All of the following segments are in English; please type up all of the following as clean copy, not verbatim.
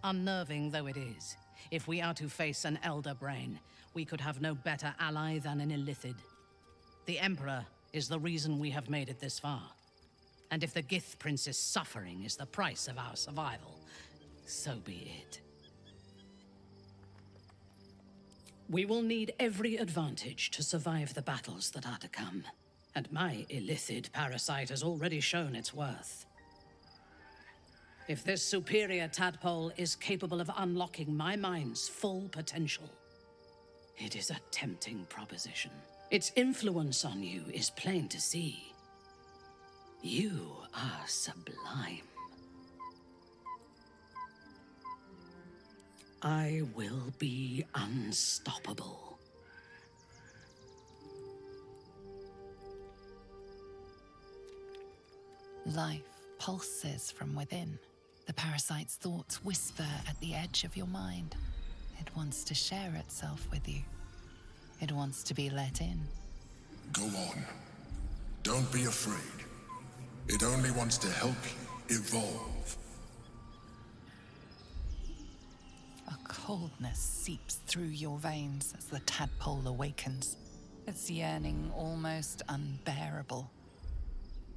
Unnerving though it is, if we are to face an Elder Brain, we could have no better ally than an Illithid. The Emperor is the reason we have made it this far. And if the Gith Prince's suffering is the price of our survival, so be it. We will need every advantage to survive the battles that are to come. And my Illithid parasite has already shown its worth. If this superior tadpole is capable of unlocking my mind's full potential, it is a tempting proposition. Its influence on you is plain to see. You are sublime. I will be unstoppable. Life pulses from within. The parasite's thoughts whisper at the edge of your mind. It wants to share itself with you. It wants to be let in. Go on. Don't be afraid. It only wants to help you evolve. A coldness seeps through your veins as the tadpole awakens, its yearning almost unbearable.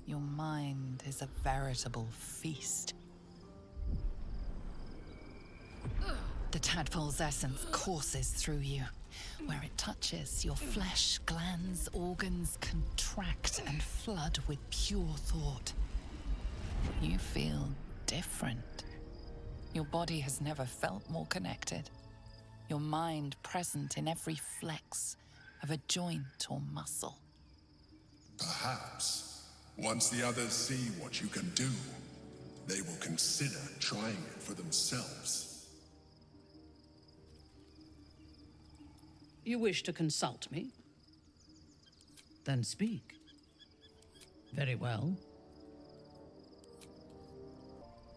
Your mind is a veritable feast. The tadpole's essence courses through you. Where it touches, your flesh, glands, organs contract and flood with pure thought. You feel different. Your body has never felt more connected. Your mind present in every flex of a joint or muscle. Perhaps, once the others see what you can do, they will consider trying it for themselves. You wish to consult me? Then speak. Very well.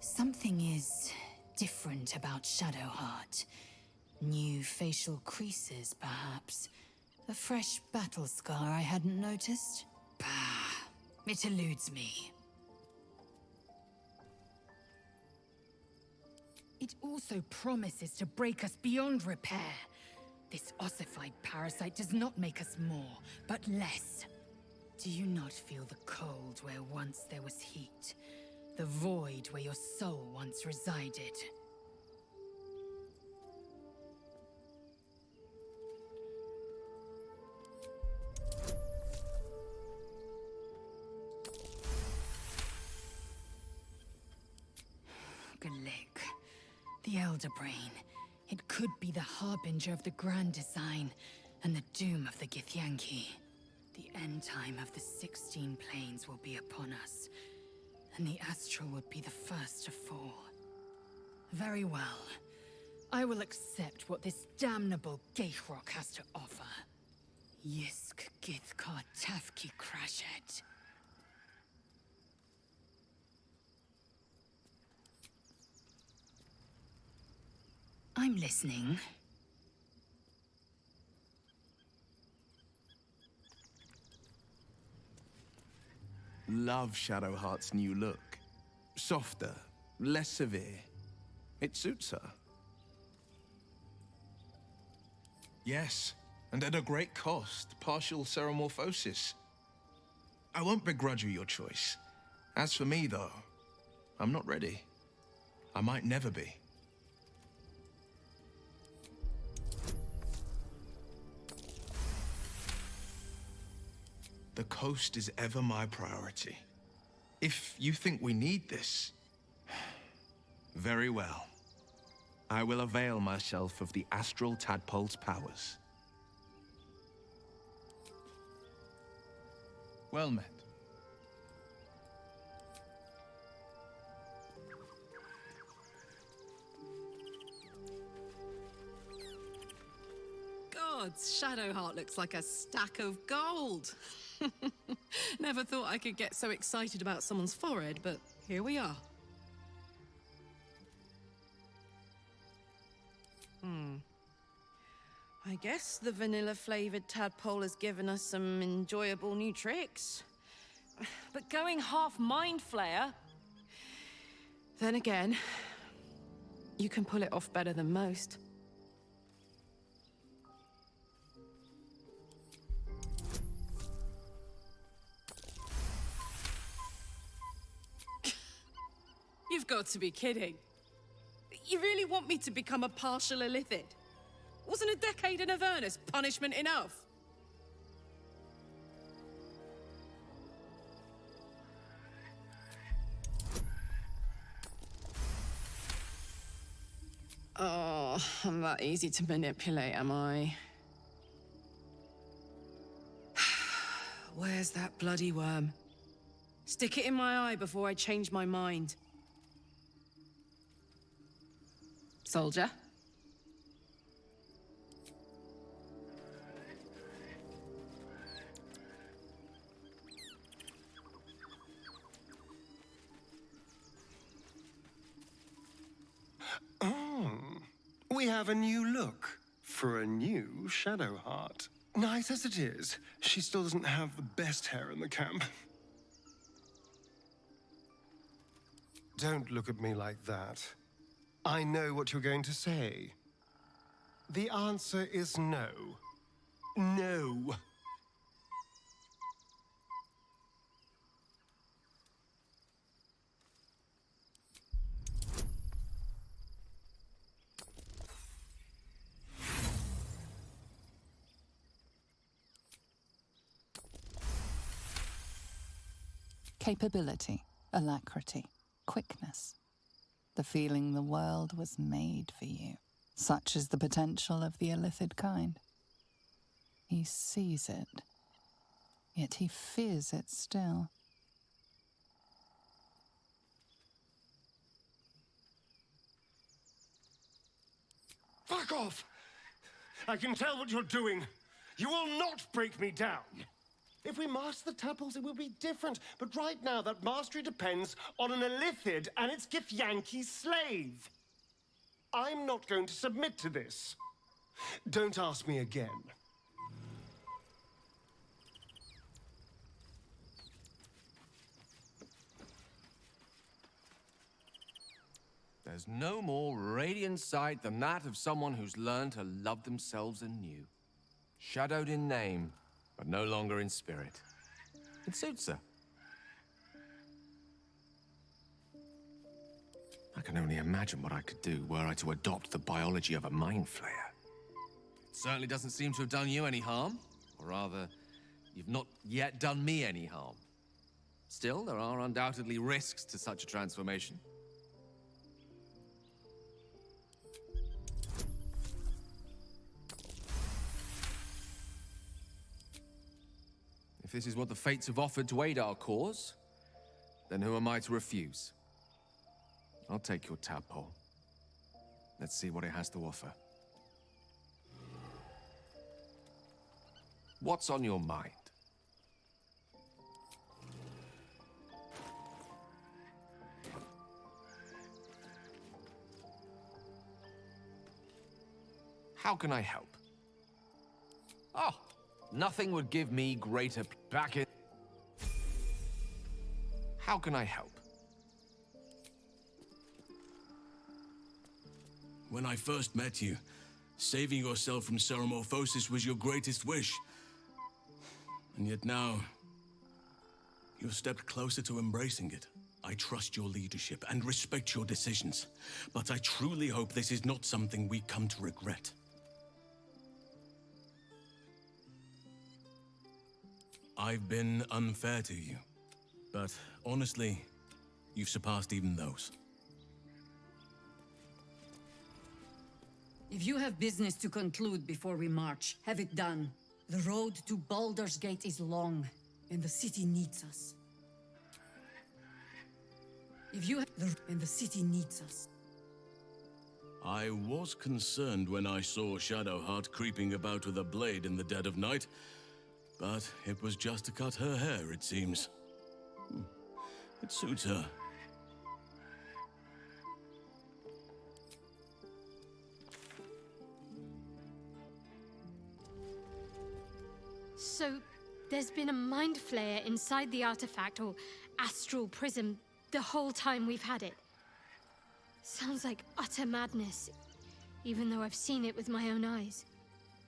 Something is different about Shadowheart. New facial creases, perhaps. A fresh battle scar I hadn't noticed. Bah, it eludes me. It also promises to break us beyond repair. This ossified parasite does not make us more, but less. Do you not feel the cold where once there was heat? The void where your soul once resided? Zzleep, the Elder Brain. It could be the harbinger of the Grand Design and the doom of the Githyanki. The end time of the 16 planes will be upon us, and the Astral would be the first to fall. Very well. I will accept what this damnable Geithrock has to offer. Yisk Githkar Tafki Crashet. I'm listening. Love Shadowheart's new look. Softer, less severe. It suits her. Yes, and at a great cost, partial ceremorphosis. I won't begrudge you your choice. As for me, though, I'm not ready. I might never be. The coast is ever my priority. If you think we need this, very well. I will avail myself of the Astral Tadpole's powers. Well met. Gods, Shadowheart looks like a stack of gold. Never thought I could get so excited about someone's forehead, but here we are. I guess the vanilla-flavored tadpole has given us some enjoyable new tricks. But going half Mind Flayer... Then again, You can pull it off better than most. You've got to be kidding. You really want me to become a partial illithid? Wasn't a decade in Avernus punishment enough? Oh, I'm that easy to manipulate, am I? Where's that bloody worm? Stick it in my eye before I change my mind. Soldier? We have a new look for a new Shadowheart. Nice as it is, she still doesn't have the best hair in the camp. Don't look at me like that. I know what you're going to say. The answer is no. No. Capability, alacrity, quickness. The feeling the world was made for you. Such is the potential of the illithid kind. He sees it, yet he fears it still. Fuck off! I can tell what you're doing. You will not break me down. If we master the Tadpoles, it will be different. But right now, that mastery depends on an illithid and its Githyanki slave. I'm not going to submit to this. Don't ask me again. There's no more radiant sight than that of someone who's learned to love themselves anew. Shadowed in name, but no longer in spirit. It suits her. I can only imagine what I could do were I to adopt the biology of a mind flayer. It certainly doesn't seem to have done you any harm. Or rather, you've not yet done me any harm. Still, there are undoubtedly risks to such a transformation. If this is what the fates have offered to aid our cause, then who am I to refuse? I'll take your tadpole. Let's see what it has to offer. What's on your mind? How can I help? Oh, nothing would give me greater back in. How can I help? When I first met you, saving yourself from ceremorphosis was your greatest wish. And yet now, you've stepped closer to embracing it. I trust your leadership and respect your decisions, but I truly hope this is not something we come to regret. I've been unfair to you, but honestly, you've surpassed even those. If you have business to conclude before we march, have it done. The road to Baldur's Gate is long, and the city needs us. And the city needs us. I was concerned when I saw Shadowheart creeping about with a blade in the dead of night, but it was just to cut her hair, it seems. It suits her. So, there's been a mind flayer inside the artifact, or astral prism, the whole time we've had it. Sounds like utter madness, even though I've seen it with my own eyes.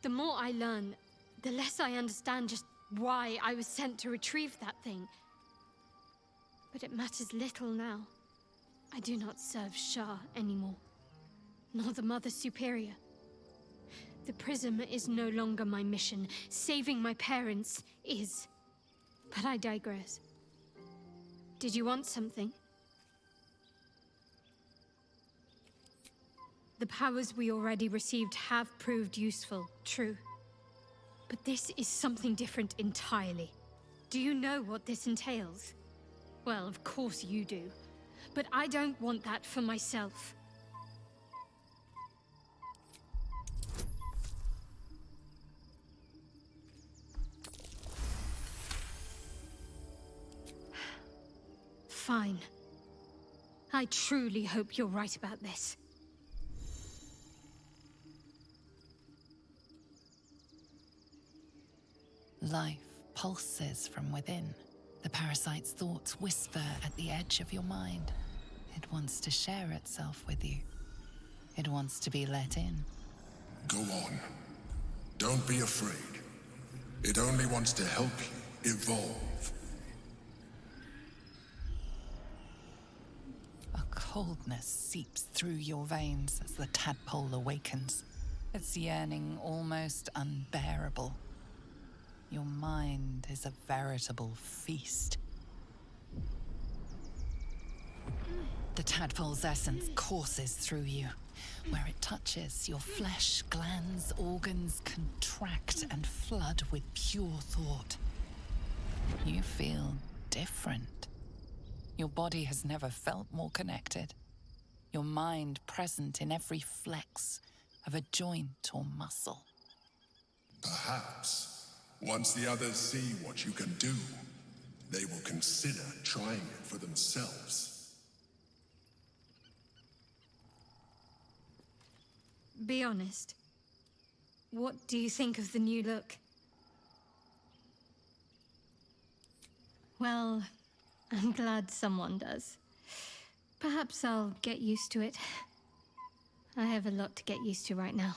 The more I learn, the less I understand just why I was sent to retrieve that thing. But it matters little now. I do not serve Shah anymore, nor the Mother Superior. The prism is no longer my mission. Saving my parents is. But I digress. Did you want something? The powers we already received have proved useful, true. But this is something different entirely. Do you know what this entails? Well, of course you do. But I don't want that for myself. Fine. I truly hope you're right about this. Life pulses from within. The parasite's thoughts whisper at the edge of your mind. It wants to share itself with you. It wants to be let in. Go on. Don't be afraid. It only wants to help you evolve. A coldness seeps through your veins as the tadpole awakens. Its yearning almost unbearable. Your mind is a veritable feast. The tadpole's essence courses through you. Where it touches, your flesh, glands, organs contract and flood with pure thought. You feel different. Your body has never felt more connected. Your mind present in every flex of a joint or muscle. Perhaps, once the others see what you can do, they will consider trying it for themselves. Be honest. What do you think of the new look? Well, I'm glad someone does. Perhaps I'll get used to it. I have a lot to get used to right now.